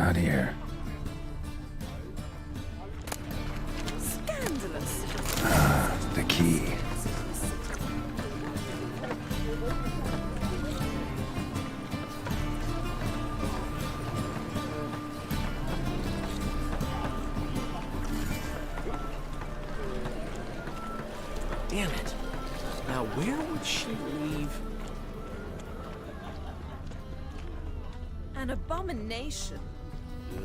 Not here. Scandalous. The key. Damn it. Now where would she leave? An abomination.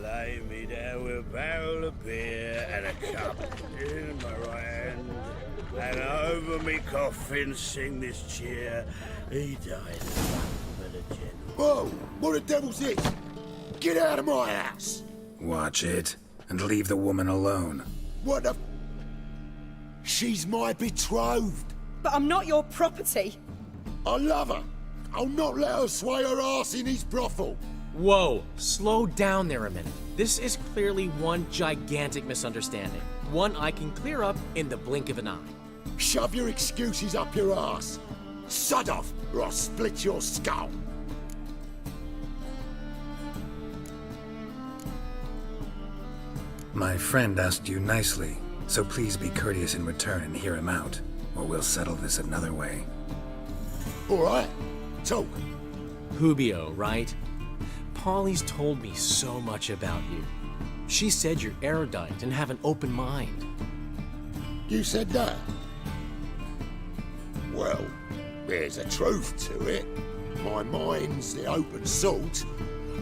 Lay me down with a barrel of beer and a cup in my right hand, and over me coffin sing this cheer. He died for the general. Whoa! What the devil's this? Get out of my house! Watch it, and leave the woman alone. What the... She's my betrothed. But I'm not your property. I love her. I'll not let her sway her ass in his brothel. Whoa, slow down there a minute. This is clearly one gigantic misunderstanding. One I can clear up in the blink of an eye. Shove your excuses up your ass. Sod off, or I'll split your skull. My friend asked you nicely, so please be courteous in return and hear him out, or we'll settle this another way. All right, talk. Hubio, right? Polly's told me so much about you. She said you're erudite and have an open mind. You said that? Well, there's a truth to it. My mind's the open salt,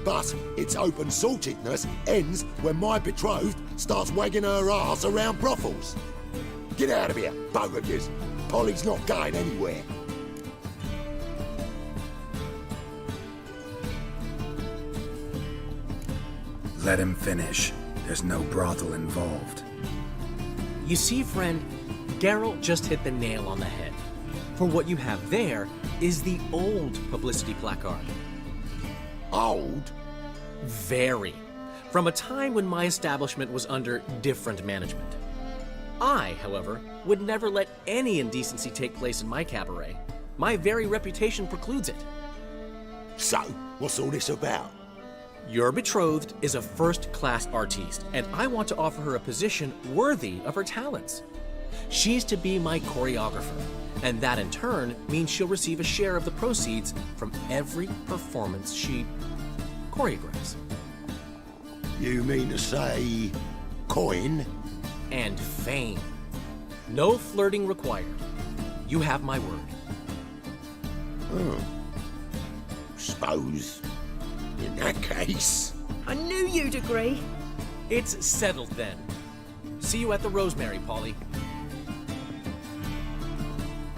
but its open saltedness ends when my betrothed starts wagging her ass around brothels. Get out of here, both of yous. Polly's not going anywhere. Let him finish. There's no brothel involved. You see, friend, Geralt just hit the nail on the head. For what you have there is the old publicity placard. Old? Very. From a time when my establishment was under different management. I, however, would never let any indecency take place in my cabaret. My very reputation precludes it. So, what's all this about? Your betrothed is a first-class artiste, and I want to offer her a position worthy of her talents. She's to be my choreographer, and that in turn means she'll receive a share of the proceeds from every performance she choreographs. You mean to say... coin? And fame. No flirting required. You have my word. Suppose... in that case... I knew you'd agree. It's settled then. See you at the Rosemary, Polly.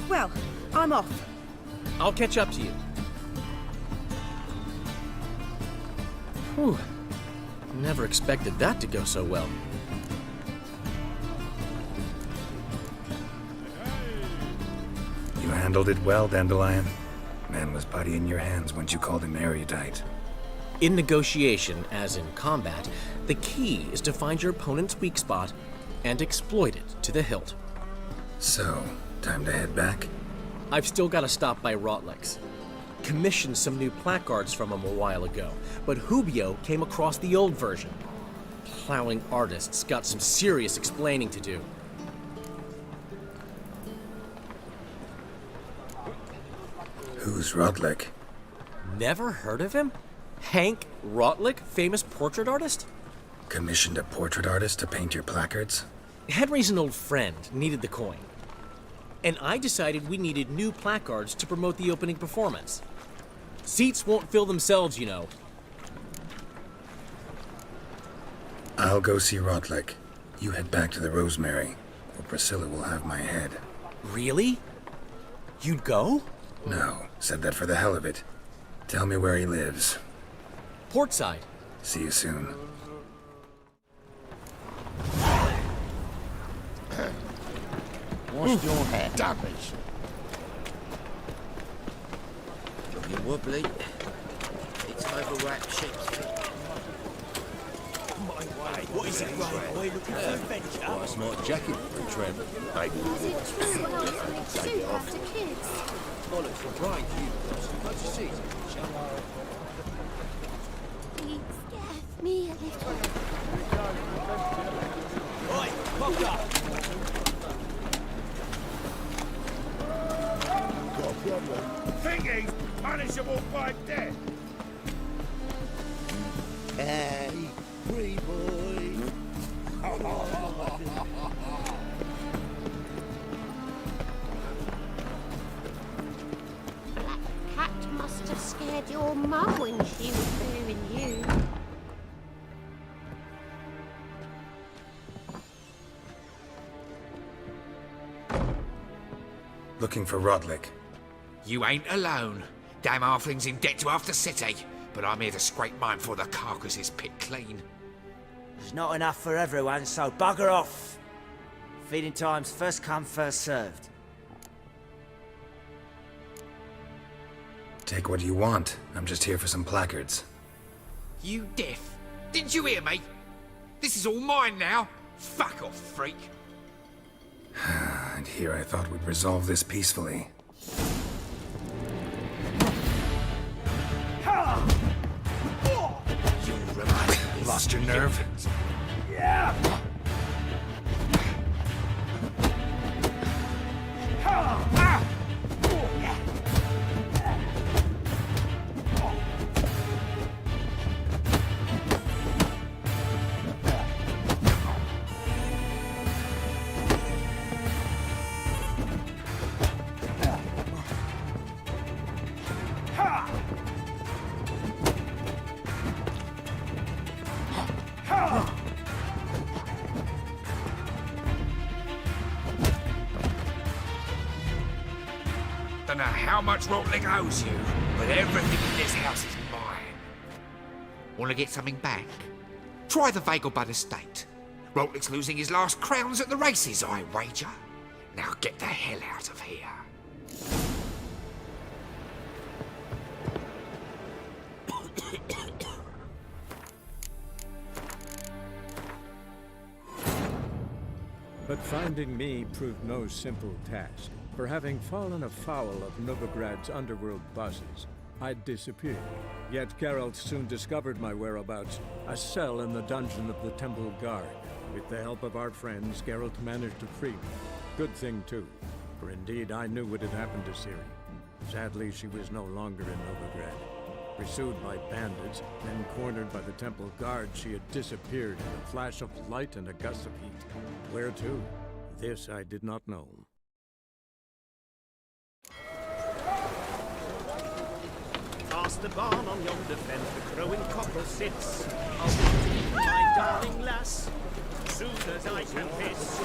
Well, I'm off. I'll catch up to you. Whew. Never expected that to go so well. You handled it well, Dandelion. Man was putty in your hands once you called him erudite. In negotiation, as in combat, the key is to find your opponent's weak spot and exploit it to the hilt. So, time to head back? I've still got to stop by Rotlick's. Commissioned some new placards from him a while ago, but Hubio came across the old version. Plowing artists got some serious explaining to do. Who's Rotlick? Never heard of him? Hank Rotlick, famous portrait artist? Commissioned a portrait artist to paint your placards? Henry's an old friend, needed the coin. And I decided we needed new placards to promote the opening performance. Seats won't fill themselves, you know. I'll go see Rotlick. You head back to the Rosemary, or Priscilla will have my head. Really? You'd go? No, said that for the hell of it. Tell me where he lives. Portside. See you soon. What's your hat? Damage. Looking wobbly. It's overwrapped sheep's feet. What is it, right boy? Looking for adventure? Quite a smart jacket for a tramp. Maybe Is it true one else makes soup after kids? bollocks for Brian, you. Can't you see? Please, scare me a little. Oi, Poker! Got a problem? Think he's punishable by death? Hey, free boy. Black cat must have scared your mum when she was bearing you. Looking for Rodlick. You ain't alone. Damn halfling's in debt to half the city, but I'm here to scrape mine before the carcass is picked clean. There's not enough for everyone, so bugger off. Feeding time's first come, first served. Take what you want. I'm just here for some placards. You deaf? Didn't you hear me? This is all mine now. Fuck off, freak. And here I thought we'd resolve this peacefully. You remind me. Lost your nerve? Don't know how much Rotlick owes you, but everything in this house is mine. Want to get something back? Try the Vagelbud estate. Rotlick's losing his last crowns at the races, I wager. Now get the hell out of here. But finding me proved no simple task. For having fallen afoul of Novigrad's underworld bosses, I'd disappeared. Yet Geralt soon discovered my whereabouts, a cell in the dungeon of the Temple Guard. With the help of our friends, Geralt managed to free me. Good thing, too, for indeed I knew what had happened to Ciri. Sadly, she was no longer in Novigrad. Pursued by bandits, then cornered by the Temple Guard, she had disappeared in a flash of light and a gust of heat. Where to? This I did not know. Past the barn on yonder fence, the crowing cockerel sits. I'll want to meet my darling lass, soon as I can piss.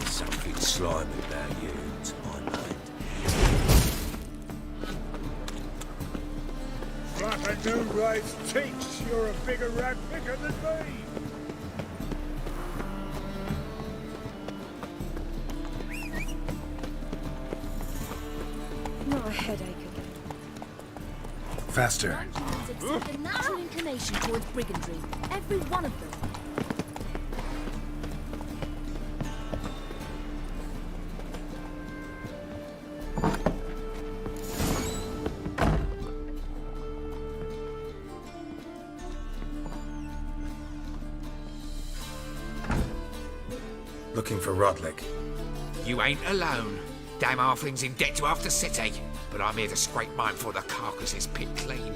Something slimy about you, to my mind. Like a new rave's teats, you're a bigger rat picker than me. My headache again. Faster. Dungeons exhibit a natural inclination towards brigandry. Every one of them. Looking for Rodlick. You ain't alone. Damn halfling's in debt to half the city, but I'm here to scrape mine before the carcass is picked clean.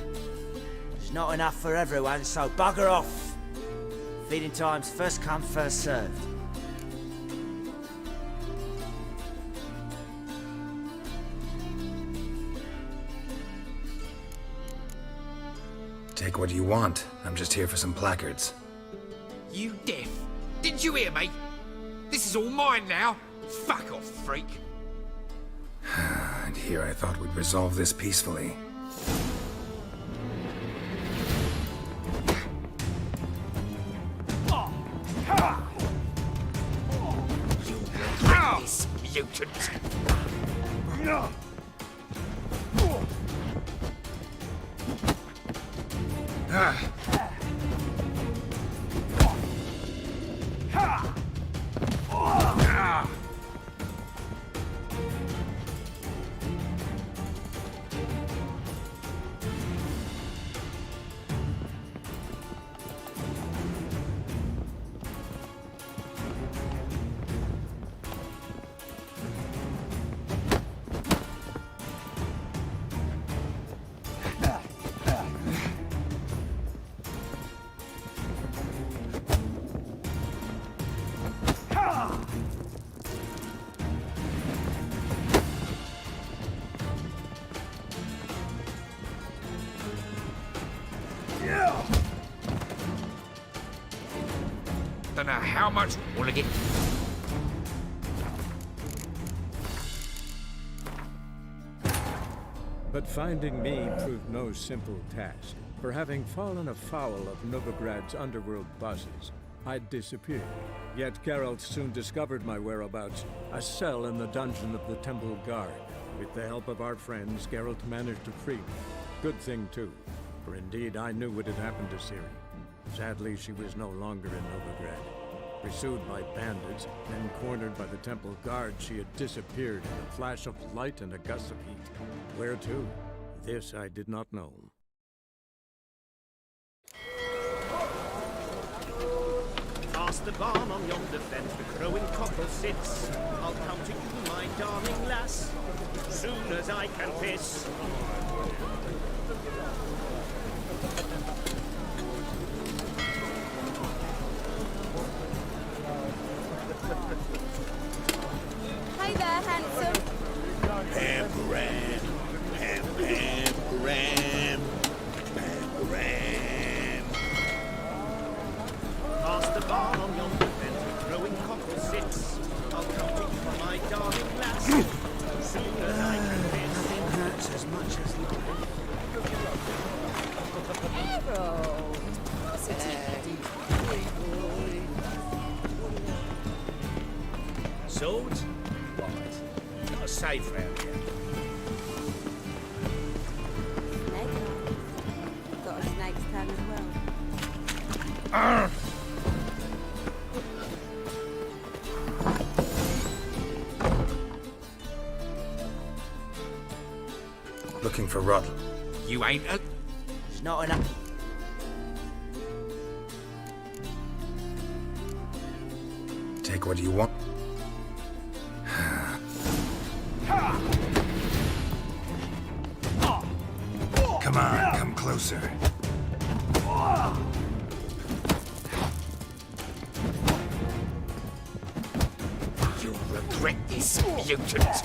There's not enough for everyone, so bugger off. Feeding time's first come, first served. Take what you want. I'm just here for some placards. You deaf? Didn't you hear me? This is all mine now. Fuck off, freak. And here I thought we'd resolve this peacefully. You regret this, mutant. Don't know how much. Wanna get. But finding me proved no simple task. For having fallen afoul of Novigrad's underworld bosses, I'd disappeared. Yet Geralt soon discovered my whereabouts, a cell in the dungeon of the Temple Guard. With the help of our friends, Geralt managed to free me. Good thing, too, for indeed I knew what had happened to Ciri. Sadly, she was no longer in Novigrad. Pursued by bandits, then cornered by the Temple Guard, she had disappeared in a flash of light and a gust of heat. Where to? This I did not know. Past the barn on yonder fence, the crowing cockle sits. I'll come to you, my darling lass, soon as I can piss. Hey there, handsome. Pam, Ram. Pam, Pam, Ram. Pam, Ram. Past the barn on yonder fence, the crowing cockle sits. I'll come to you, my darling lass, soon as I can piss. Nothing hurts as much as love. Harold. Swords? Right. Not a safe round here. Got a snake's tongue as well. Looking for Rod. You ain't a. There's not enough. Take what you want. Come on, come closer. You'll regret this, mutant.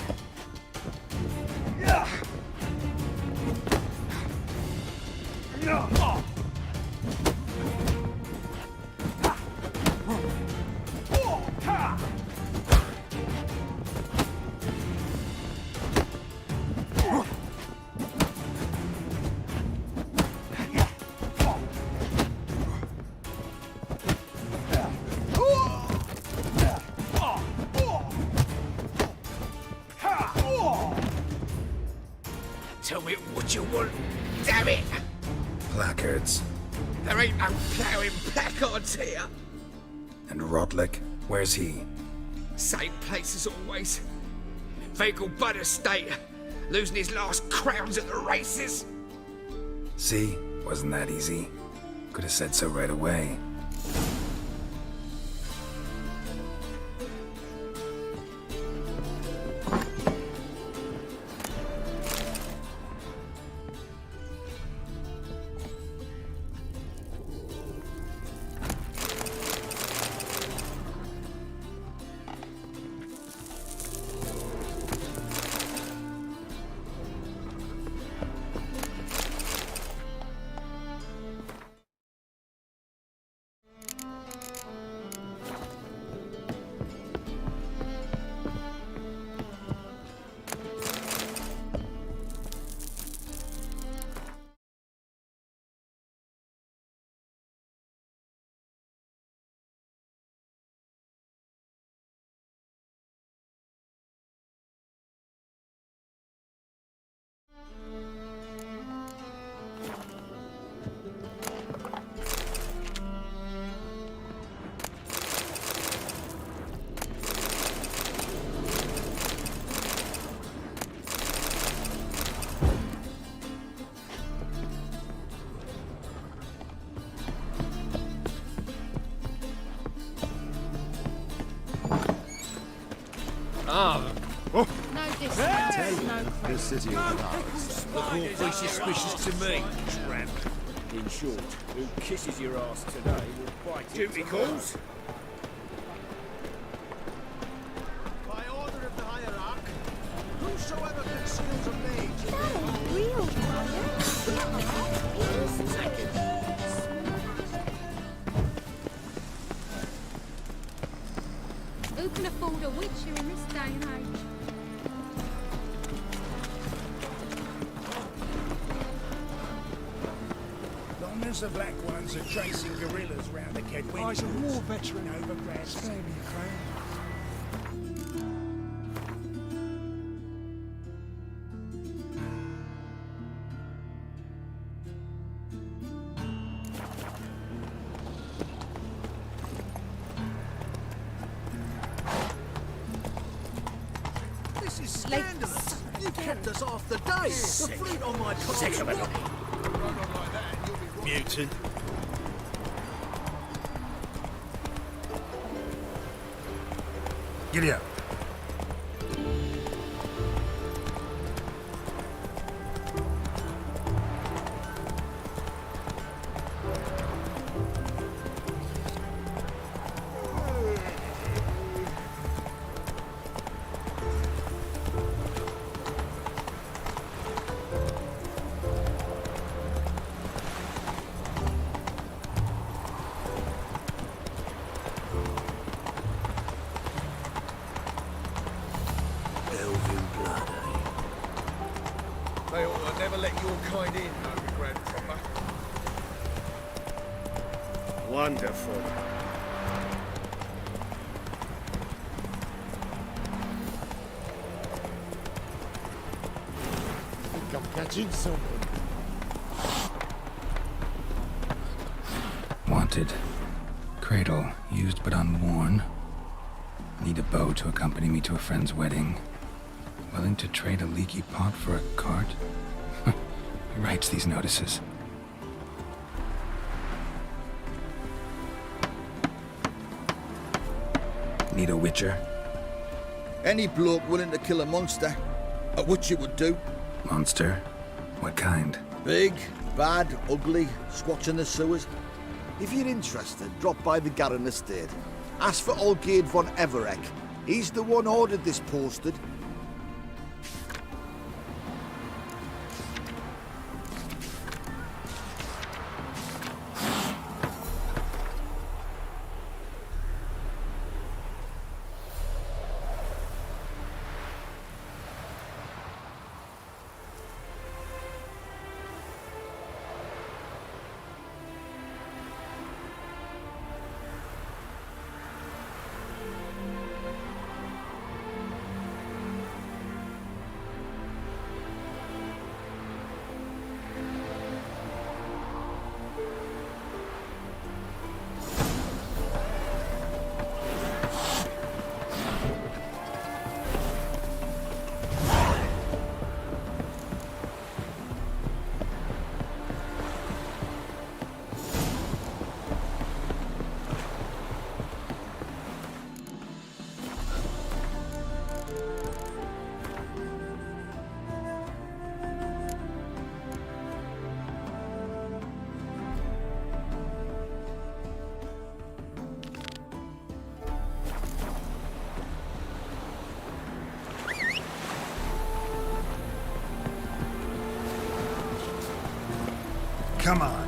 Tell me what you want, damn it! Placards. There ain't no ploughing placards here. And Rodlick, where's he? Same place as always. Vegelbud Estate, losing his last crowns at the races. See? Wasn't that easy? Could have said so right away. No disrespect, no This city is ours. Look awfully suspicious to me, tramp. In short, who kisses your ass today will bite it Duty tomorrow. calls? By order of the hierarch, whosoever conceals a mage That ain't real, Who can afford a witcher in this day and age? Long as the black ones are chasing gorillas round the Kedwin. I's a war veteran. Overgrad. Spare me, Crane. This is scandalous. You kept us half the day. The fruit on my car. Sick of it. Mutant. Giddy up. Elven blood, eh? They ought to never let your kind in, Overgrad proper. Wonderful. I think I'm catching someone. Wanted. Cradle, used but unworn. Need a bow to accompany me to a friend's wedding. Willing to trade a leaky pot for a cart? Who writes these notices? Need a witcher? Any bloke willing to kill a monster, a witcher would do. Monster? What kind? Big, bad, ugly, squats in the sewers. If you're interested, drop by the Garren estate. Ask for Olgierd von Everek. He's the one ordered this posted. Come on.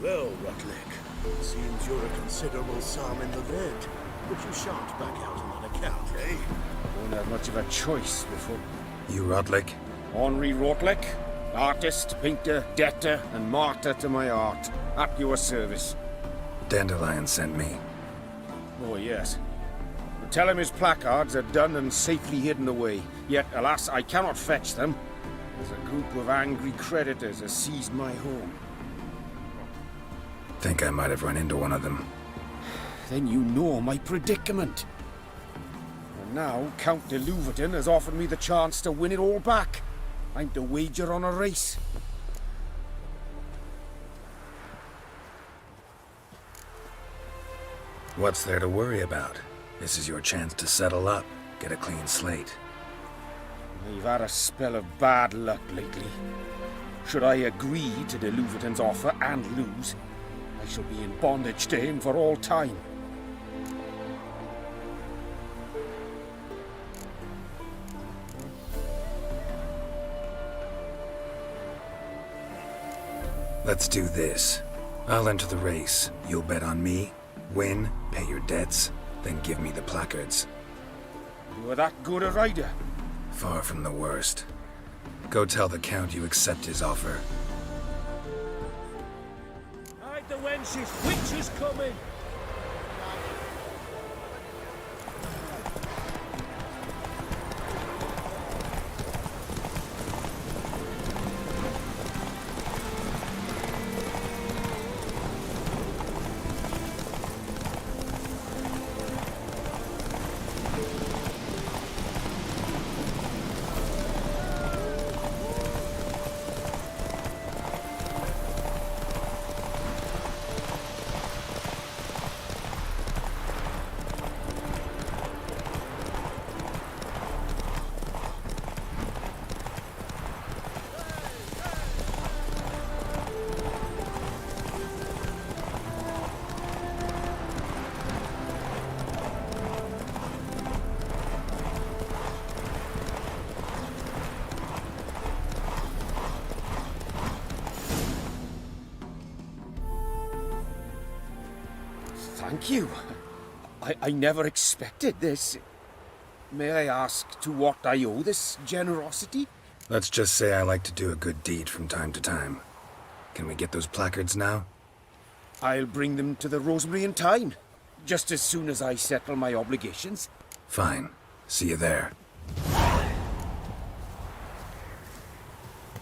Well, Rutlick, seems you're a considerable sum in the red, but you shan't back out on that account, eh? Won't have much of a choice before. You Rotlick? Henri Rotlick, artist, painter, debtor, and martyr to my art. At your service. Dandelion sent me. Oh, yes. Tell him his placards are done and safely hidden away. Yet, alas, I cannot fetch them, as a group of angry creditors has seized my home. Think I might have run into one of them. Then you know my predicament. And now Count de Louverton has offered me the chance to win it all back. I'm to wager on a race. What's there to worry about? This is your chance to settle up, get a clean slate. I've had a spell of bad luck lately. Should I agree to de Louverton's offer and lose, I shall be in bondage to him for all time. Let's do this. I'll enter the race. You'll bet on me, win, pay your debts, then give me the placards. You are that good a rider? Far from the worst. Go tell the Count you accept his offer. Hide the wenches, witch is coming! Thank you. I never expected this. May I ask to what I owe this generosity? Let's just say I like to do a good deed from time to time. Can we get those placards now? I'll bring them to the Rosemary in time, just as soon as I settle my obligations. Fine. See you there.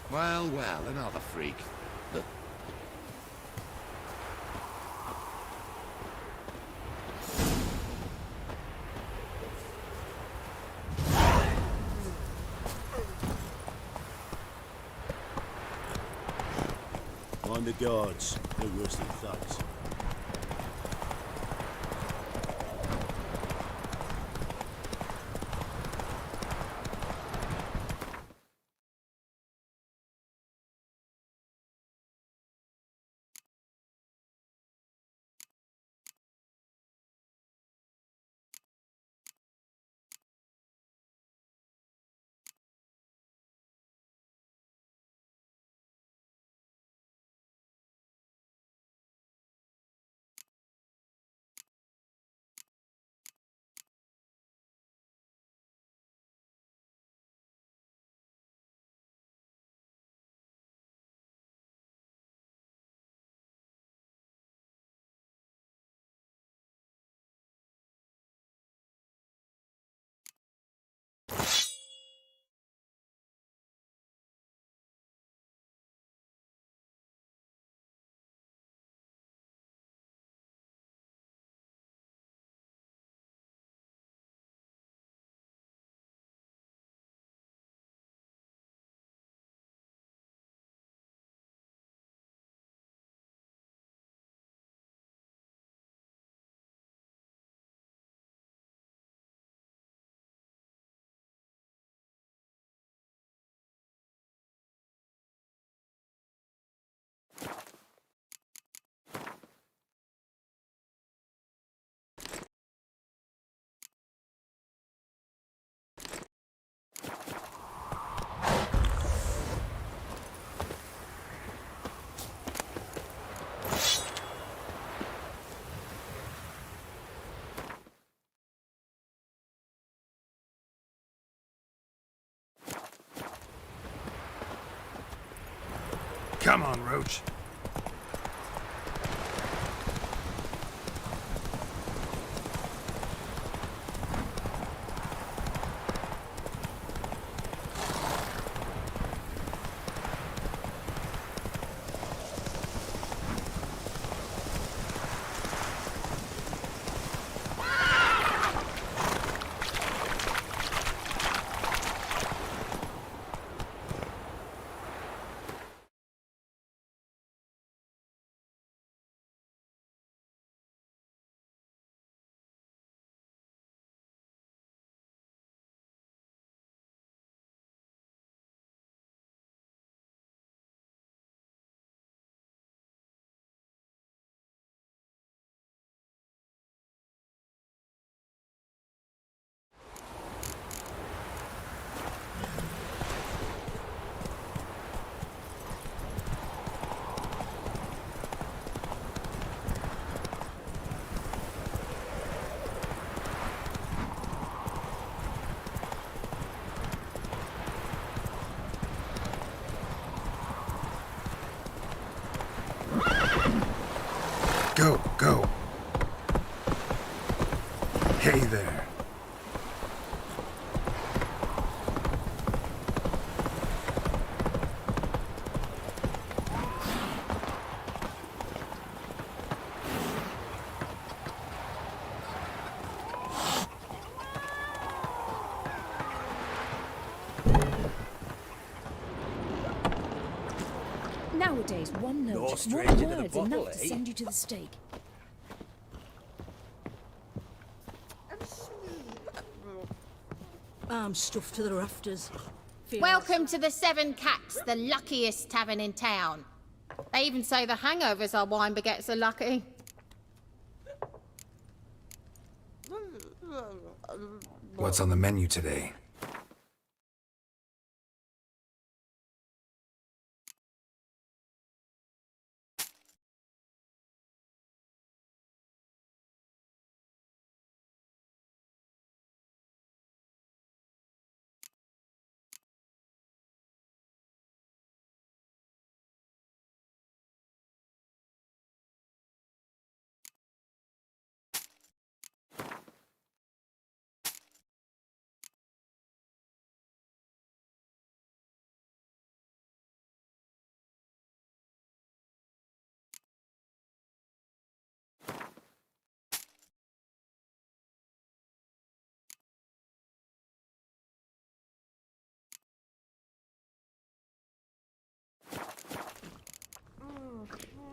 Well, well, another freak. Mind the guards, they're worse than thugs. Come on, Roach. Nowadays, one note, You're one straight into the word's bottle, enough to eh? send you to the stake. I'm stuffed to the rafters. Welcome to the Seven Cats, the luckiest tavern in town. They even say the hangovers our wine begets are lucky. What's on the menu today?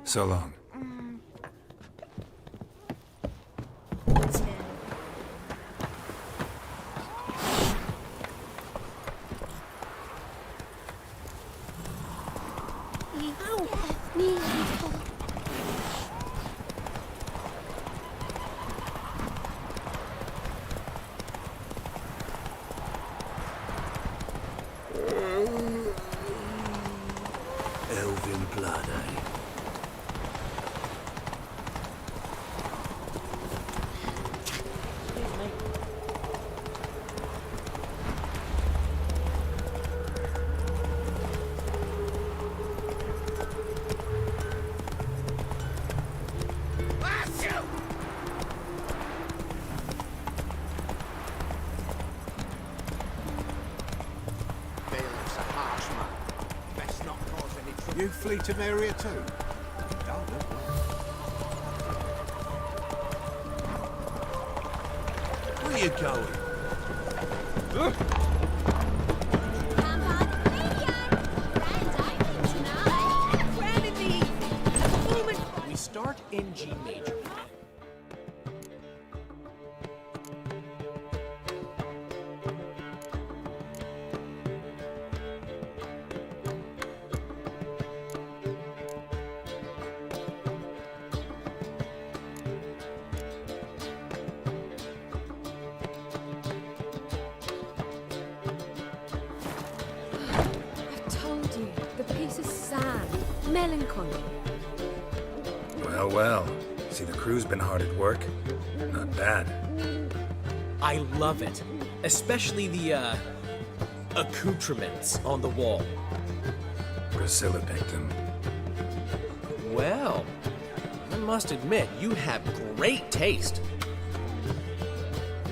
So long. Elven blood, eh? You flee to Maria too? Where are you going? We start in G major. Melancholy. Well, well. See, the crew's been hard at work. Not bad. I love it. Especially the, accoutrements on the wall. Priscilla picked them. Well, I must admit, you have great taste.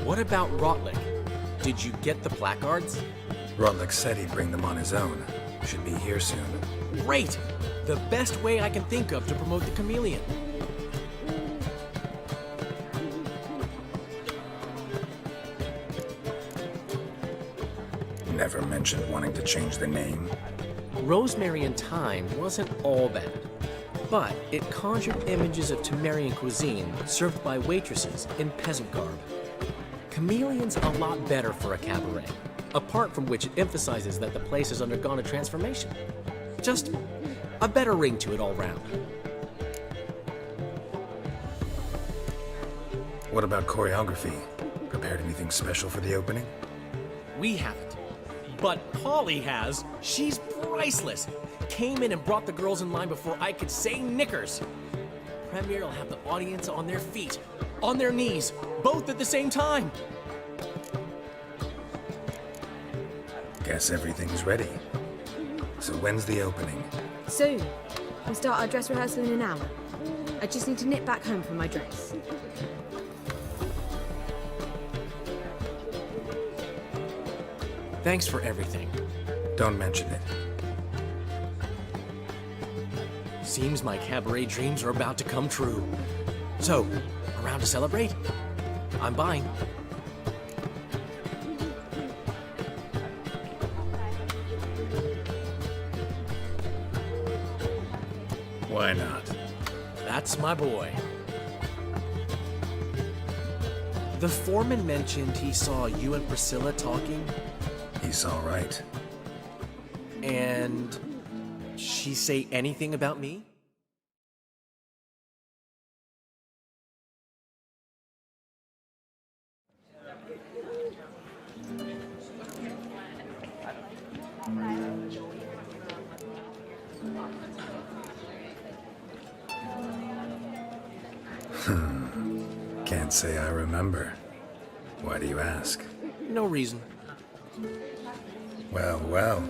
What about Rotlick? Did you get the placards? Rotlick said he'd bring them on his own. Should be here soon. Great! The best way I can think of to promote the chameleon. Never mentioned wanting to change the name. Rosemary and Thyme wasn't all bad, but it conjured images of Temerian cuisine served by waitresses in peasant garb. Chameleon's a lot better for a cabaret, apart from which it emphasizes that the place has undergone a transformation. Just a better ring to it all round. What about choreography? Prepared anything special for the opening? We haven't. But Polly has. She's priceless. Came in and brought the girls in line before I could say knickers. Premiere will have the audience on their feet, on their knees, both at the same time. Guess everything's ready. So when's the opening? Soon. We'll start our dress rehearsal in an hour. I just need to nip back home for my dress. Thanks for everything. Don't mention it. Seems my cabaret dreams are about to come true. So, around to celebrate? I'm buying. Why not? That's my boy. The foreman mentioned he saw you and Priscilla talking. He's all right. And she say anything about me? Can't say I remember. Why do you ask? No reason. Well, well.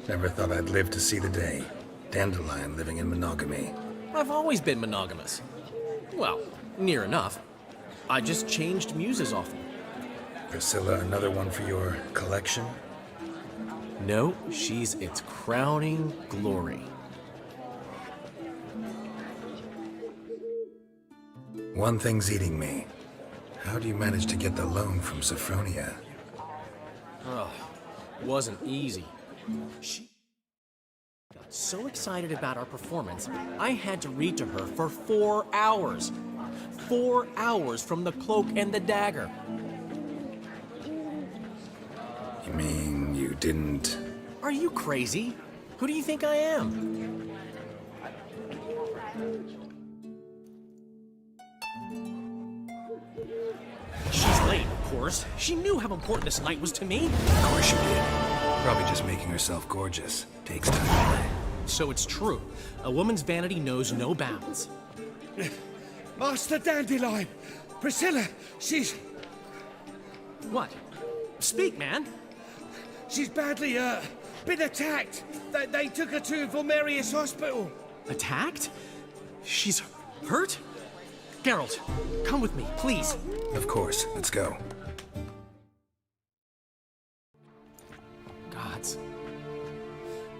Never thought I'd live to see the day. Dandelion living in monogamy. I've always been monogamous. Well, near enough. I just changed muses often. Priscilla, another one for your collection? No, she's its crowning glory. One thing's eating me. How do you manage to get the loan from Sophronia? Oh, wasn't easy. She got so excited about our performance, I had to read to her for 4 hours. 4 hours from The Cloak and the Dagger. You mean you didn't... Are you crazy? Who do you think I am? She's late, of course. She knew how important this night was to me. Of course she did. Probably just making herself gorgeous. Takes time. So it's true. A woman's vanity knows no bounds. Master Dandelion! Priscilla, she's... What? Speak, man. She's badly, been attacked. They took her to Vulmerius Hospital. Attacked? She's hurt? Geralt, come with me, please. Of course. Let's go. Gods.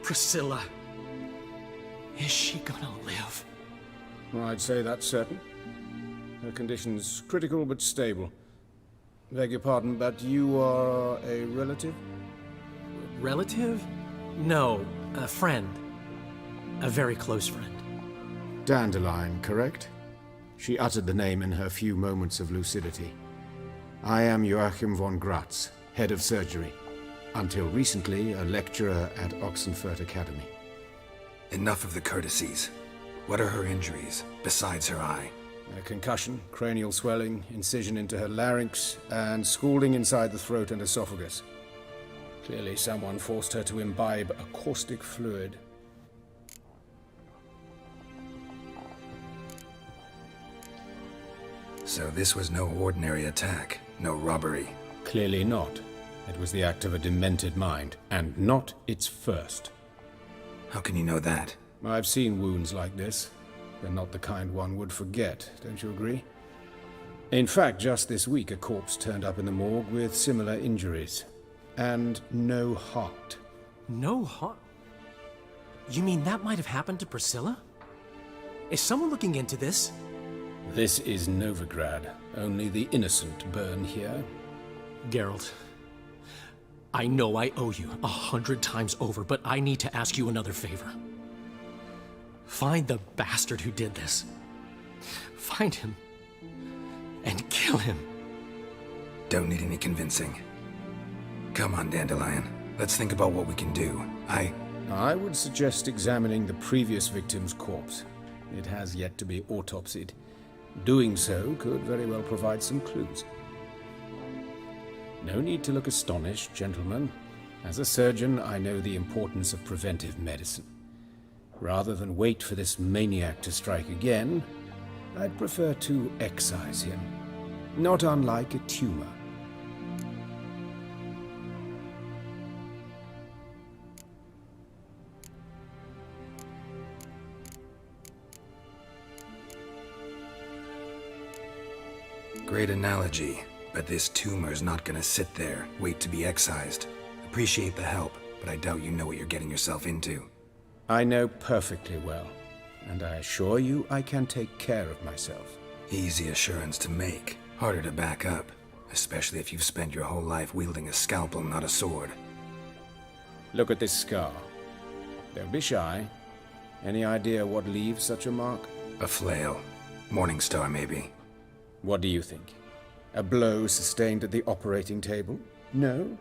Priscilla. Is she gonna live? I'd say that's certain. Her condition's critical but stable. Beg your pardon, but you are a relative? Relative? No, a friend. A very close friend. Dandelion, correct? She uttered the name in her few moments of lucidity. I am Joachim von Gratz, head of surgery. Until recently, a lecturer at Oxenfurt Academy. Enough of the courtesies. What are her injuries, besides her eye? A concussion, cranial swelling, incision into her larynx, and scalding inside the throat and esophagus. Clearly someone forced her to imbibe a caustic fluid. So this was no ordinary attack, no robbery. Clearly not. It was the act of a demented mind, and not its first. How can you know that? I've seen wounds like this. They're not the kind one would forget, don't you agree? In fact, just this week a corpse turned up in the morgue with similar injuries. And no heart. No heart? You mean that might have happened to Priscilla? Is someone looking into this? This is Novigrad. Only the innocent burn here. Geralt, I know I owe you 100 times over, but I need to ask you another favor. Find the bastard who did this. Find him. And kill him. Don't need any convincing. Come on, Dandelion. Let's think about what we can do. I would suggest examining the previous victim's corpse. It has yet to be autopsied. Doing so could very well provide some clues. No need to look astonished, gentlemen. As a surgeon, I know the importance of preventive medicine. Rather than wait for this maniac to strike again, I'd prefer to excise him. Not unlike a tumor. Great analogy, but this tumor's not gonna sit there, wait to be excised. Appreciate the help, but I doubt you know what you're getting yourself into. I know perfectly well, and I assure you I can take care of myself. Easy assurance to make, harder to back up, especially if you've spent your whole life wielding a scalpel, not a sword. Look at this scar. Don't be shy. Any idea what leaves such a mark? A flail. Morning Star, maybe. What do you think? A blow sustained at the operating table? No?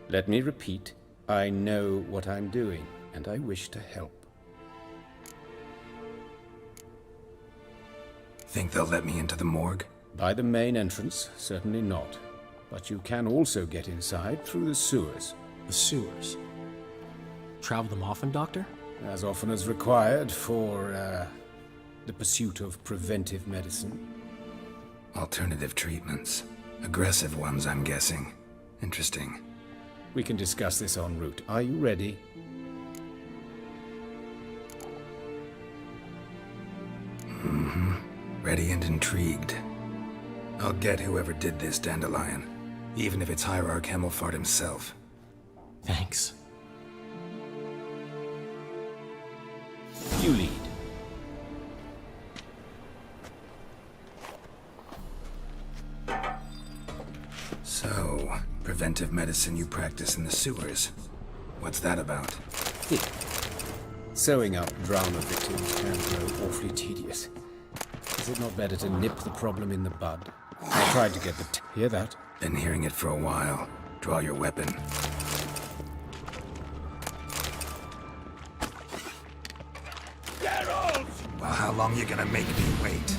Let me repeat. I know what I'm doing, and I wish to help. Think they'll let me into the morgue? By the main entrance, certainly not. But you can also get inside through the sewers. The sewers? Travel them often, Doctor? As often as required for, the pursuit of preventive medicine. Alternative treatments. Aggressive ones, I'm guessing. Interesting. We can discuss this en route. Are you ready? Mm-hmm. Ready and intrigued. I'll get whoever did this, Dandelion. Even if it's Hierarch Hemmelfart himself. Thanks. You lead. So, preventive medicine you practice in the sewers. What's that about? Sewing up drowner victims can grow awfully tedious. Is it not better to nip the problem in the bud? I tried to get the hear that? Been hearing it for a while. Draw your weapon. Geralt! Well, how long you gonna make me wait?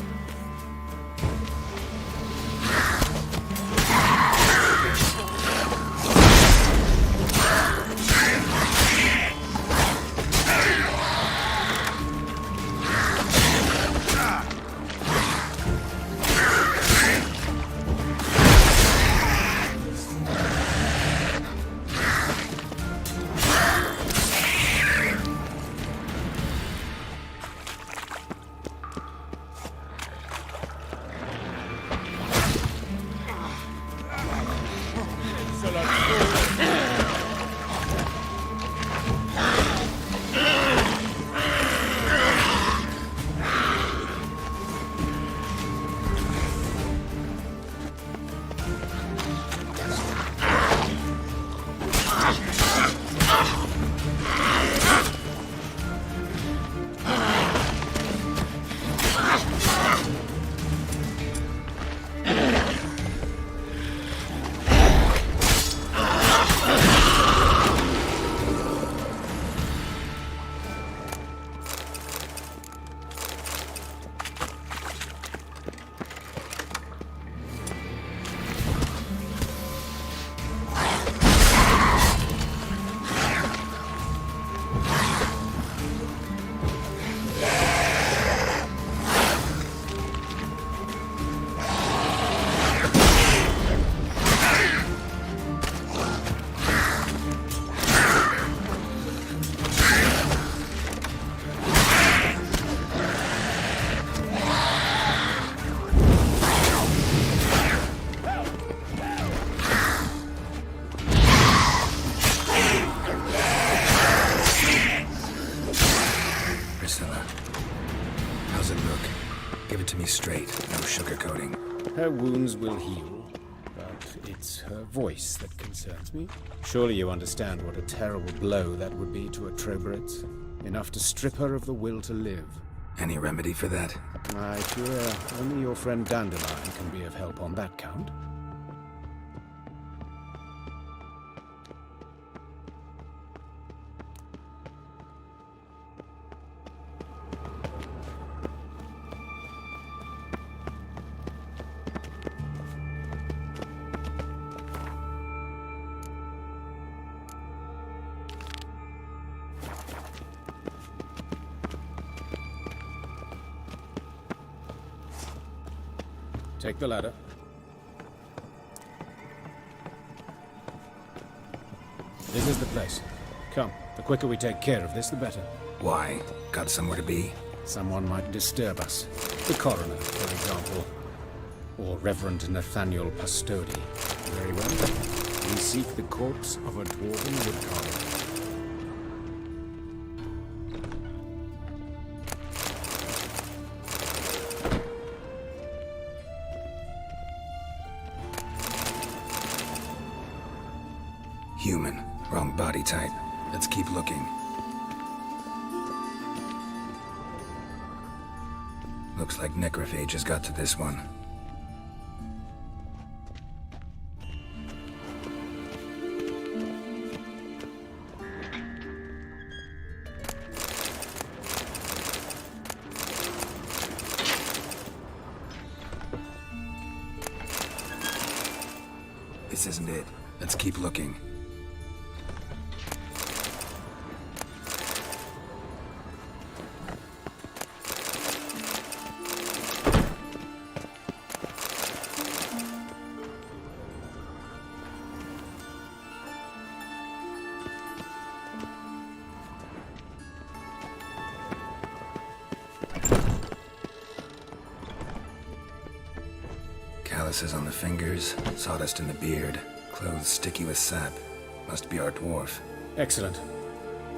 Her wounds will heal, but it's her voice that concerns me. Surely you understand what a terrible blow that would be to a Troberet. Enough to strip her of the will to live. Any remedy for that? I fear only your friend Dandelion can be of help on that count. Take the ladder. This is the place. Come, the quicker we take care of this, the better. Why? Got somewhere to be? Someone might disturb us. The coroner, for example. Or Reverend Nathaniel Pastodi. Very well. We seek the corpse of a dwarven woodcarver. Human. Wrong body type. Let's keep looking. Looks like necrophages got to this one. This isn't it. Let's keep looking. Calluses on the fingers, sawdust in the beard, clothes sticky with sap. Must be our dwarf. Excellent.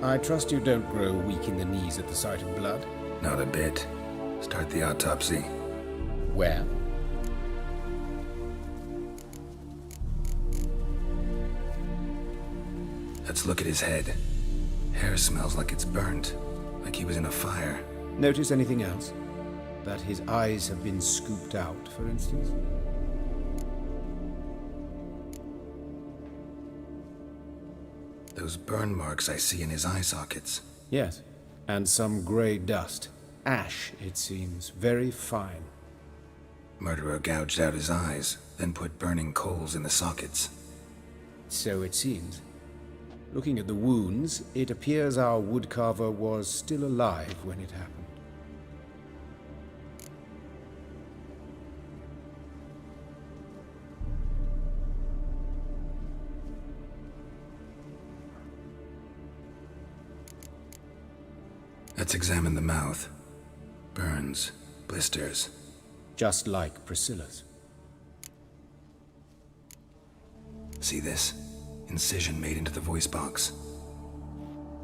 I trust you don't grow weak in the knees at the sight of blood? Not a bit. Start the autopsy. Where? Let's look at his head. Hair smells like it's burnt, like he was in a fire. Notice anything else? That his eyes have been scooped out, for instance? Those burn marks I see in his eye sockets. Yes, and some grey dust. Ash, it seems. Very fine. Murderer gouged out his eyes, then put burning coals in the sockets. So it seems. Looking at the wounds, it appears our woodcarver was still alive when it happened. Let's examine the mouth. Burns, blisters. Just like Priscilla's. See this? Incision made into the voice box.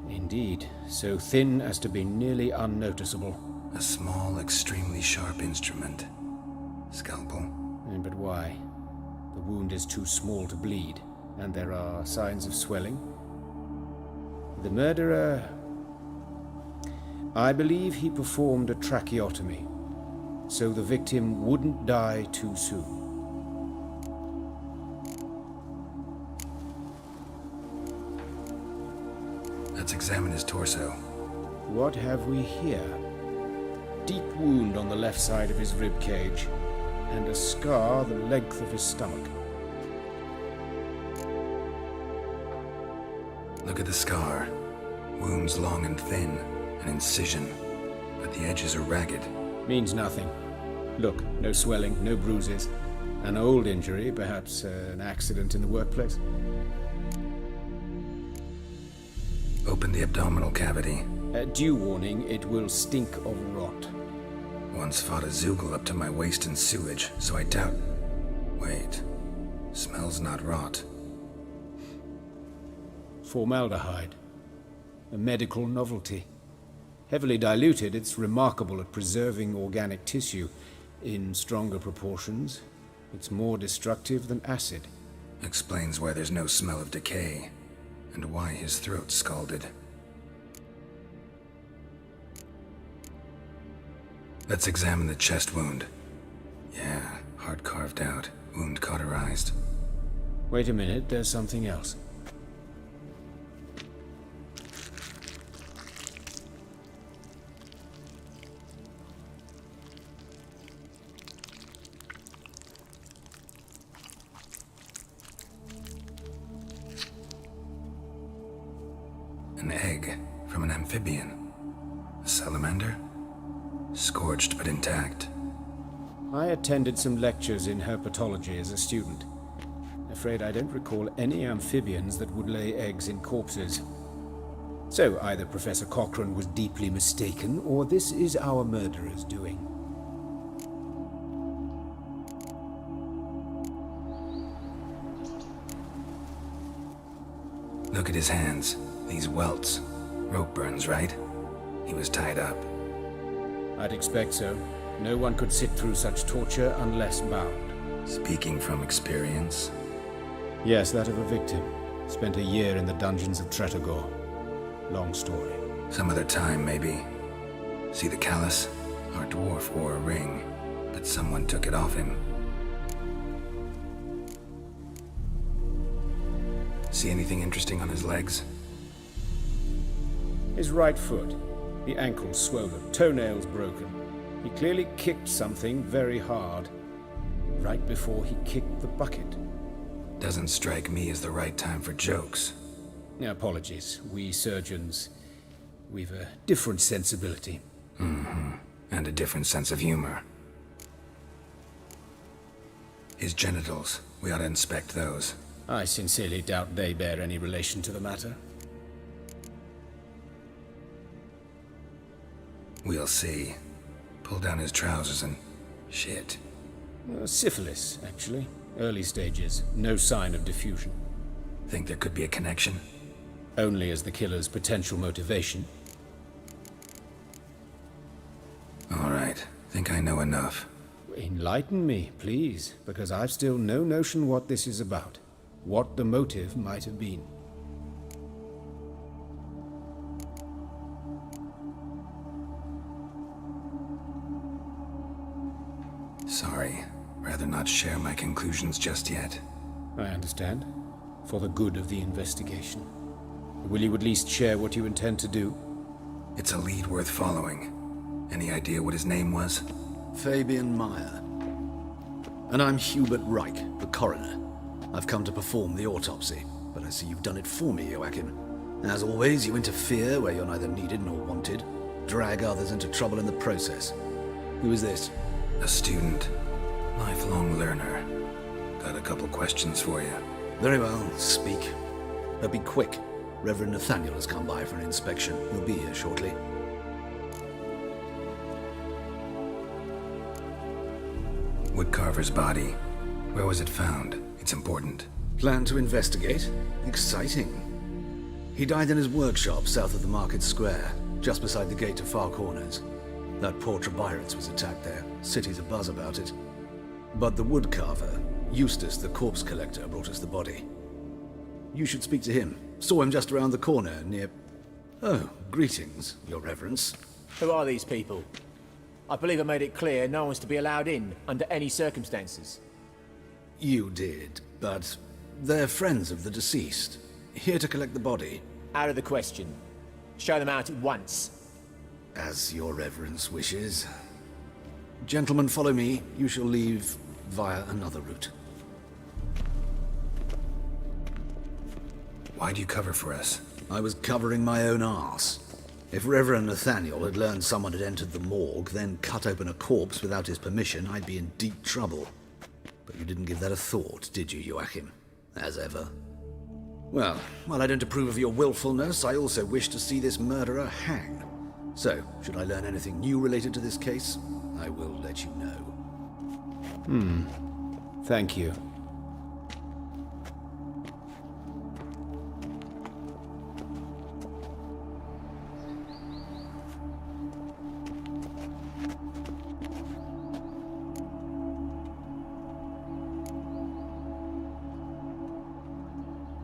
Indeed, so thin as to be nearly unnoticeable. A small, extremely sharp instrument. Scalpel. But why? The wound is too small to bleed, and there are signs of swelling. The murderer... I believe he performed a tracheotomy, so the victim wouldn't die too soon. Let's examine his torso. What have we here? Deep wound on the left side of his rib cage, and a scar the length of his stomach. Look at the scar. Wounds long and thin. An incision, but the edges are ragged. Means nothing. Look, no swelling, no bruises. An old injury, perhaps an accident in the workplace. Open the abdominal cavity. Due warning, it will stink of rot. Once fought a Zoogle up to my waist in sewage, so I doubt... Wait. Smells not rot. Formaldehyde. A medical novelty. Heavily diluted, it's remarkable at preserving organic tissue. In stronger proportions, it's more destructive than acid. Explains why there's no smell of decay, and why his throat's scalded. Let's examine the chest wound. Yeah, heart carved out, wound cauterized. Wait a minute, there's something else. An egg from an amphibian. A salamander? Scorched but intact. I attended some lectures in herpetology as a student. Afraid I don't recall any amphibians that would lay eggs in corpses. So either Professor Cochrane was deeply mistaken, or this is our murderer's doing. Look at his hands. These welts. Rope burns, right? He was tied up. I'd expect so. No one could sit through such torture unless bound. Speaking from experience? Yes, that of a victim. Spent a year in the dungeons of Tretogor. Long story. Some other time, maybe. See the callus? Our dwarf wore a ring, but someone took it off him. See anything interesting on his legs? His right foot. The ankle's swollen, toenails broken. He clearly kicked something very hard, right before he kicked the bucket. Doesn't strike me as the right time for jokes. Apologies. We surgeons, we've a different sensibility. Mm-hmm. And a different sense of humor. His genitals. We ought to inspect those. I sincerely doubt they bear any relation to the matter. We'll see. Pull down his trousers and... shit. Syphilis, actually. Early stages. No sign of diffusion. Think there could be a connection? Only as the killer's potential motivation. All right. Think I know enough. Enlighten me, please, because I've still no notion what this is about. What the motive might have been. Sorry. Rather not share my conclusions just yet. I understand. For the good of the investigation. Will you at least share what you intend to do? It's a lead worth following. Any idea what his name was? Fabian Meyer. And I'm Hubert Reich, the coroner. I've come to perform the autopsy, but I see you've done it for me, Joachim. As always, you interfere where you're neither needed nor wanted. Drag others into trouble in the process. Who is this? A student. Lifelong learner. Got a couple questions for you. Very well, speak. But be quick. Reverend Nathaniel has come by for an inspection. He'll be here shortly. Woodcarver's body. Where was it found? It's important. Plan to investigate? Exciting. He died in his workshop south of the market square, just beside the gate to Far Corners. That poor Trebyritz was attacked there. City's abuzz about it. But the woodcarver, Eustace the corpse collector, brought us the body. You should speak to him. Saw him just around the corner near... Oh, greetings, your reverence. Who are these people? I believe I made it clear no one's to be allowed in, under any circumstances. You did, but they're friends of the deceased. Here to collect the body. Out of the question. Show them out at once. As your reverence wishes. Gentlemen, follow me. You shall leave via another route. Why'd you cover for us? I was covering my own arse. If Reverend Nathaniel had learned someone had entered the morgue, then cut open a corpse without his permission, I'd be in deep trouble. But you didn't give that a thought, did you, Joachim? As ever. Well, while I don't approve of your willfulness, I also wish to see this murderer hang. So, should I learn anything new related to this case, I will let you know. Thank you.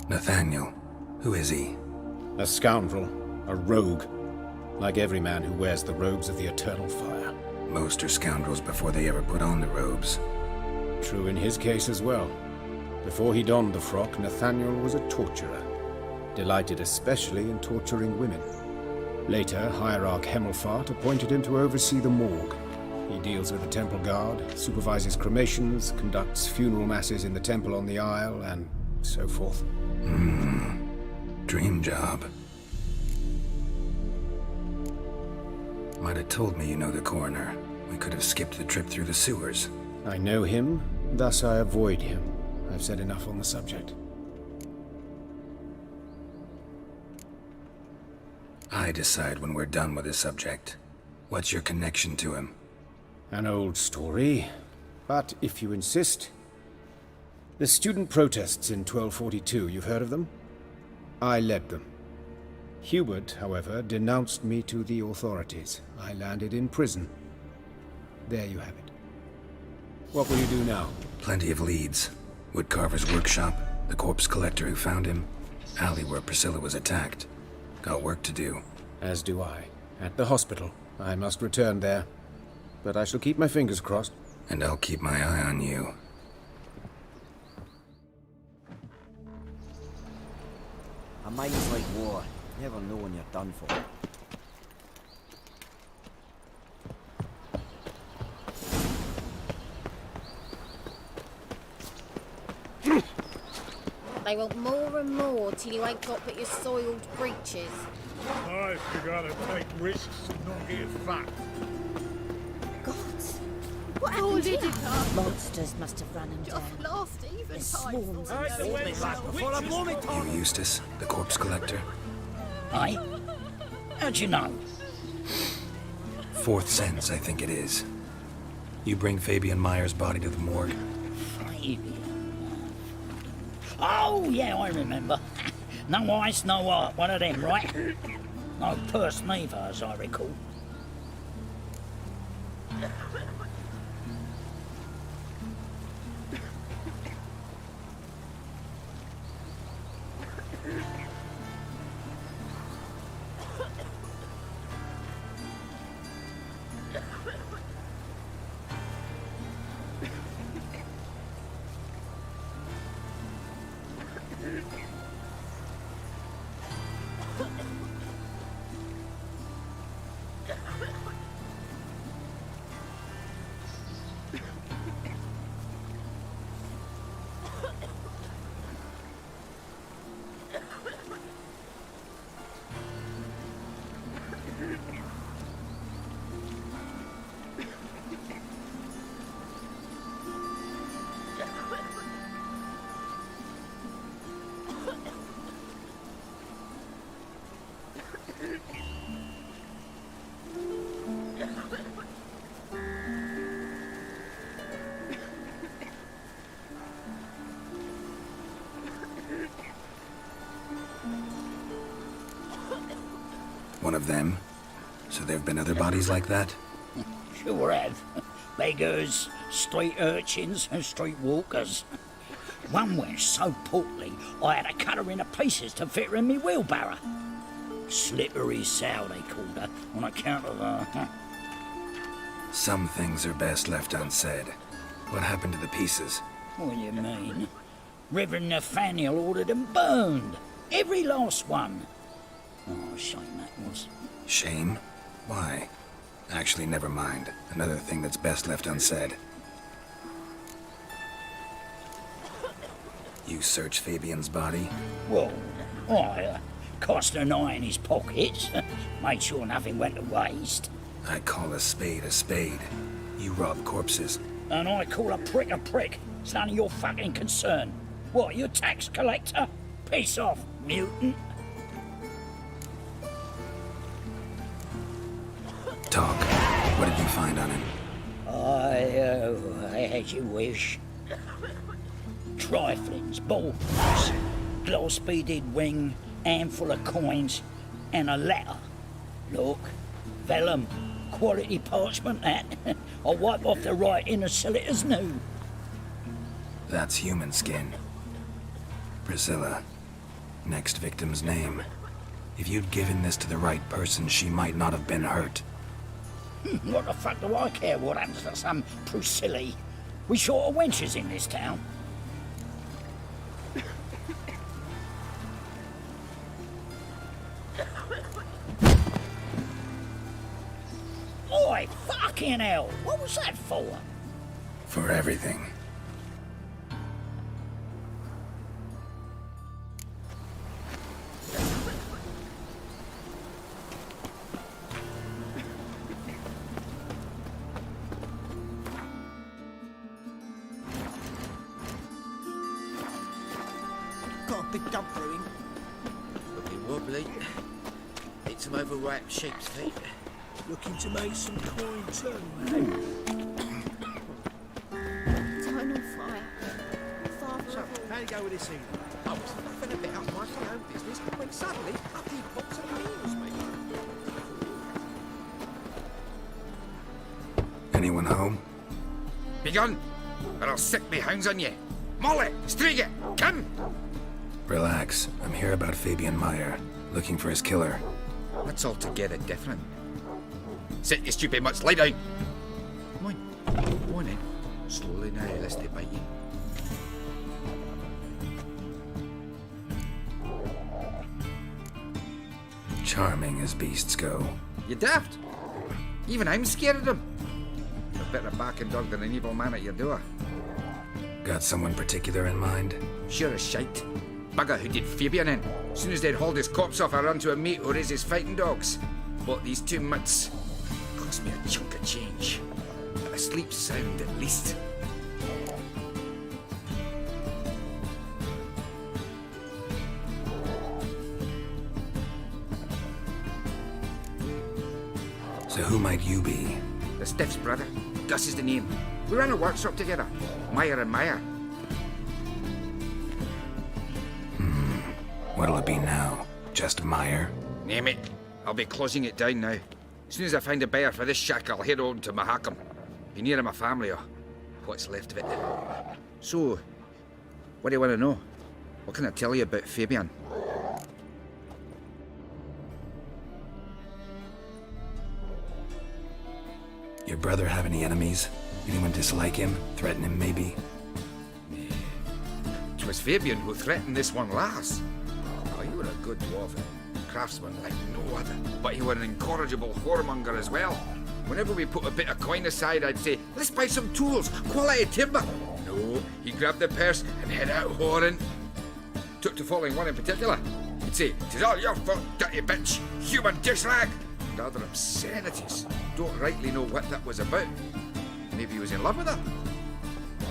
Nathaniel. Who is he? A scoundrel. A rogue. Like every man who wears the robes of the Eternal Fire. Most are scoundrels before they ever put on the robes. True in his case as well. Before he donned the frock, Nathaniel was a torturer. Delighted especially in torturing women. Later, Hierarch Hemelfart appointed him to oversee the morgue. He deals with the temple guard, supervises cremations, conducts funeral masses in the temple on the Isle, and so forth. Dream job. Might have told me you know the coroner. We could have skipped the trip through the sewers. I know him, thus I avoid him. I've said enough on the subject. I decide when we're done with the subject. What's your connection to him? An old story, but if you insist... The student protests in 1242, you've heard of them? I led them. Hubert, however, denounced me to the authorities. I landed in prison. There you have it. What will you do now? Plenty of leads. Woodcarver's workshop, the corpse collector who found him, alley where Priscilla was attacked. Got work to do. As do I. At the hospital. I must return there. but I shall keep my fingers crossed. And I'll keep my eye on you. A mind's like war. Never know when you're done for. They want more and more till you ain't got but your soiled breeches. Nice, you gotta take risks and not get fucked. Gods. What Oh, happened did here? it? Monsters must have run him down. Last even There's swarms time. of You Eustace, the corpse collector? Aye? How'd you know? Fourth sense, I think it is. You bring Fabian Meyer's body to the morgue. Fabian. Oh, yeah, I remember. No eyes, no heart, one of them, right? No purse neither, as I recall. One of them? So there have been other bodies like that? Sure have. Beggars, street urchins, and street walkers. One went so portly, I had to cut her into pieces to fit her in me wheelbarrow. Slippery sow, they called her, on account of her. Some things are best left unsaid. What happened to the pieces? What do you mean? Reverend Nathaniel ordered them burned. Every last one. Oh, shame that was. Shame? Why? Actually, never mind. Another thing that's best left unsaid. You search Fabian's body? Well, I cast an eye in his pockets, made sure nothing went to waste. I call a spade a spade. You rob corpses. And I call a prick. It's none of your fucking concern. What, you tax collector? Piss off, mutant. Talk. What did you find on him? As you wish. Triflings, baubles, glass-beaded ring, handful of coins, and a letter. Look, vellum, quality parchment, that. I'll wipe off the writing and sell it as new. That's human skin. Priscilla. Next victim's name. If you'd given this to the right person, she might not have been hurt. What the fuck do I care what happens to some Priscilla? We short of wenches in this town. Oi, fucking hell! What was that for? For everything. Got a big dump brewing. Looking wobbly. Eat some overripe sheep's feet. Looking to make some coin too. Turn on fire. Father So, of all. how you go with this evening? I was nothing a bit up my own business when suddenly up he pops and heals me. Anyone home? Begone, or I'll set me hounds on you. Molly, Striga, come! Relax. I'm here about Fabian Meyer, looking for his killer. That's altogether different. Sit your stupid mutts, lie down. Go on then. Slowly now, lest they bite you. Charming as beasts go. You daft? Even I'm scared of them. You're a better backing dog than an evil man at your door. Got someone particular in mind? Sure as shite. Bugger who did Fabian in. As soon as they'd hauled his corpse off, I ran to a mate who raises fighting dogs. Bought these 2 mutts. Cost me a chunk of change. But I sleep sound at least. So who might you be? The Stiff's brother. Gus is the name. We ran a workshop together. Meyer and Meyer. What'll it be now? Just Meyer? Name it. I'll be closing it down now. As soon as I find a buyer for this shack, I'll head on to Mahakam. Be near my family, or what's left of it. So, what do you want to know? What can I tell you about Fabian? Your brother have any enemies? Anyone dislike him? Threaten him, maybe? 'Twas Fabian who threatened this one last. Oh, you were a good dwarf, craftsman like no other. But you were an incorrigible whoremonger as well. Whenever we put a bit of coin aside, I'd say, let's buy some tools, quality timber. No, he grabbed the purse and head out whoring. Took to following one in particular. He'd say, "'Tis all your fault, dirty bitch, human dish rag," and other obscenities. Don't rightly know what that was about. Maybe he was in love with her.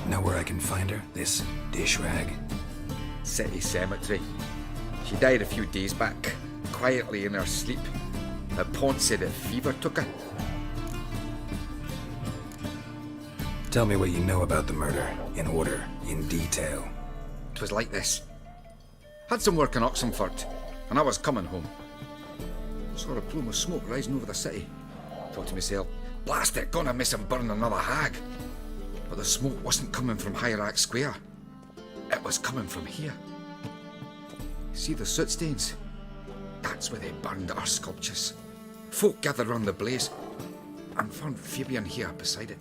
Know where I can find her? This dish rag? City cemetery. She died a few days back, quietly in her sleep. Her pont said that fever took her. Tell me what you know about the murder, in order, in detail. It was like this. Had some work in Oxenford, and I was coming home. Saw a plume of smoke rising over the city. Thought to myself, blast it, gonna miss him burn another hag. But the smoke wasn't coming from Hierarch Square. It was coming from here. See the soot stains? That's where they burned our sculptures. Folk gathered round the blaze and found Fabian here beside it.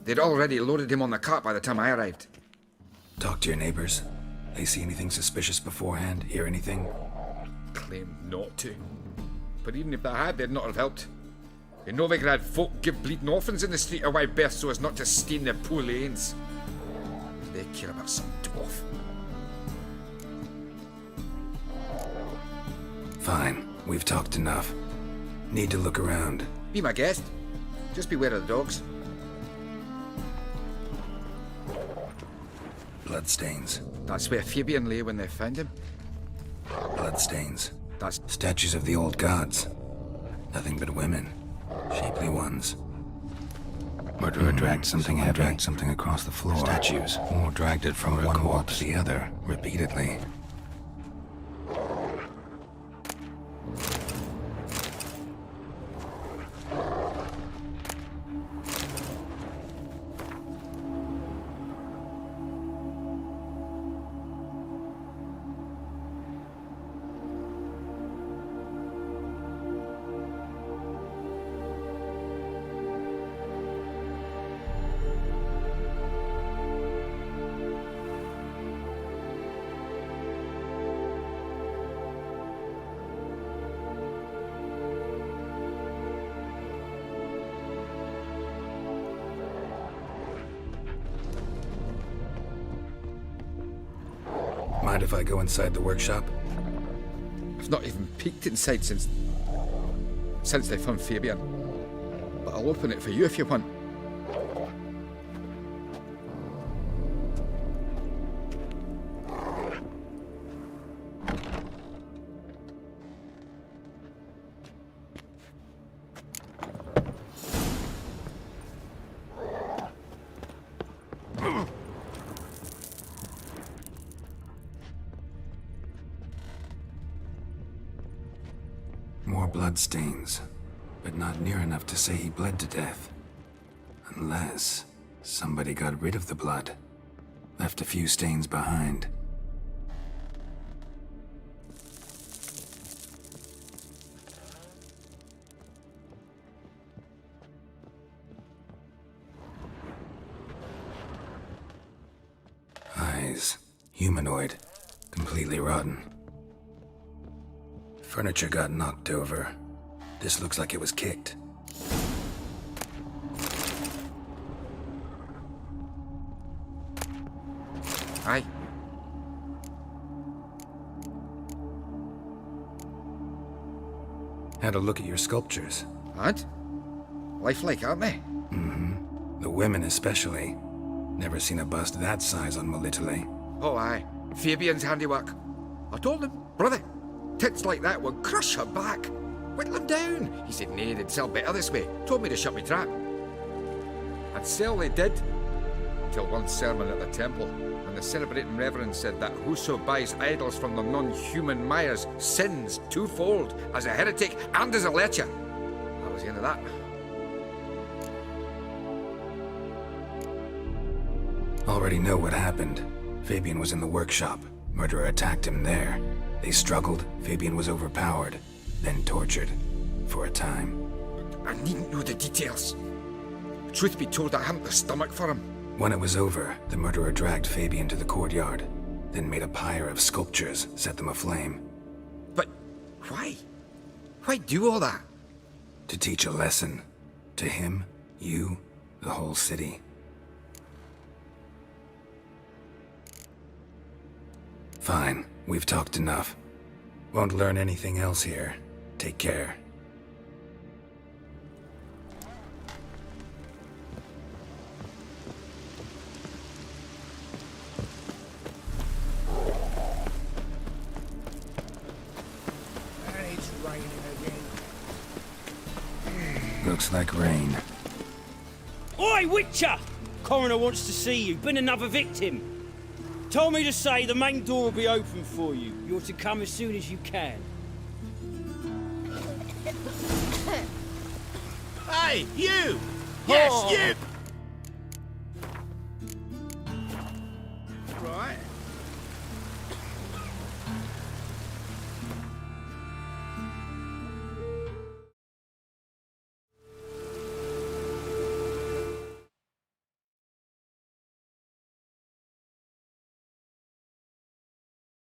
They'd already loaded him on the cart by the time I arrived. Talk to your neighbors. They see anything suspicious beforehand? Hear anything? Claimed not to. But even if they had, they'd not have helped. In Novigrad, folk give bleeding orphans in the street a wide berth so as not to stain their poor lanes. They care about some dwarf. Fine, we've talked enough. Need to look around. Be my guest. Just beware of the dogs. Bloodstains. That's where Fabian lay when they found him. Bloodstains. That's statues of the old gods. Nothing but women. Shapely ones. Murderer dragged something heavy. Dragged something across the floor. Statues. Or dragged it from one wall to the other, repeatedly. Mind if I go inside the workshop? I've not even peeked inside since they found Fabian. But I'll open it for you if you want. More bloodstains, but not near enough to say he bled to death. Unless somebody got rid of the blood, left a few stains behind. Humanoid. Completely rotten. Furniture got knocked over. This looks like it was kicked. Aye. Had a look at your sculptures. And? Lifelike, aren't they? Mm-hmm. The women especially. Never seen a bust that size on Melitele. Oh, aye. Fabian's handiwork. I told him, brother, tits like that would crush her back. Whittle him down. He said, nay, they'd sell better this way. Told me to shut my trap. And sell they did. Till one sermon at the temple, when the celebrating reverend said that whoso buys idols from the non-human Mayas sins twofold, as a heretic and as a lecher. That was the end of that. Already know what happened. Fabian was in the workshop. Murderer attacked him there. They struggled. Fabian was overpowered, then tortured. For a time. I needn't know the details. Truth be told, I hadn't the stomach for him. When it was over, the murderer dragged Fabian to the courtyard, then made a pyre of sculptures, set them aflame. But why? Why do all that? To teach a lesson. To him, you, the whole city. Fine, we've talked enough. Won't learn anything else here. Take care. It's raining again. Looks like rain. Oi, Witcher! Coroner wants to see you. Been another victim. Told me to say the main door will be open for you. You're to come as soon as you can. Hey, you! Yes, you!